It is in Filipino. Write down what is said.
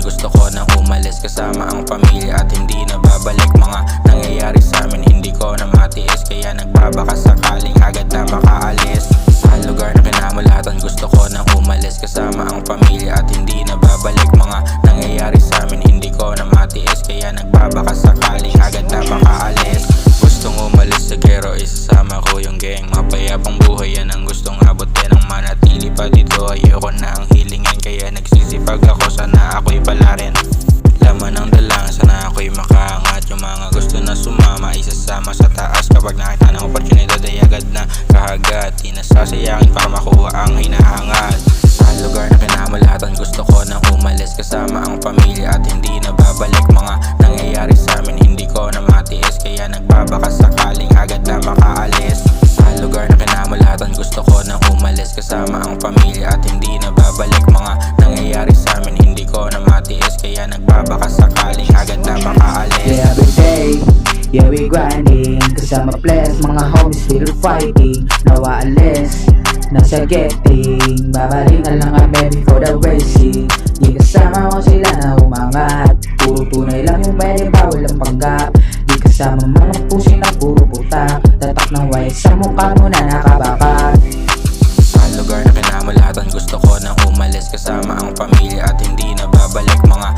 gusto ko nang umalis kasama ang pamilya at hindi na babalik. Mga nangyayari sa amin hindi ko na matiis, kaya nagbabaka sakaling agad na makaalis. Sa lugar na kinamulatan gusto ko nang umalis kasama ang pamilya at hindi na babalik. Mga nangyayari sa amin hindi ko na matiis, kaya nagbabaka sakaling agad na makaalis. Gustong umalis sa gero, isasama ko yung gang. Mapayapang buhay yan ang gustong abutin, ang manatili pa dito. Ayoko na ang hilingan, kaya nagsisipag ako, sana ako'y pala rin. Laman ng dalang, sana ako'y makaangat. Yung mga gusto na sumama, isasama sa taas. Kapag nakita ng oportunidad ay agad na kahagat. Di nasasayangin para makuha ang hinahangat. Sa lugar na kinamulatan gusto ko nang umalis kasama ang pamilya at hindi na babalik. Mga nangyayari sa amin hindi ko na matiis, kaya nagbabaka sakaling agad na makaalis. Sa lugar na kinamulatan gusto ko nang umalis kasama ang pamilya at hindi na babalik. Mga nangyayari sa amin hindi ko na matiis, kaya nagbabaka sakaling agad na makaalis. Yeah, every day, yeah we grinding. Kasama bless, mga homies still fighting. Nawa alis, nasa getting. Babalik na lang kami before the racing. Di kasama ko sila na umangat. Puro tunay lang yung pwede, bawal ang panggap. Di kasama mga pusing na puro putak. Tatak ng white sa mukha mo na nakabakat. Sa lugar na kinamulatan gusto ko nang umalis kasama ang pamilya at hindi na babalik. Mga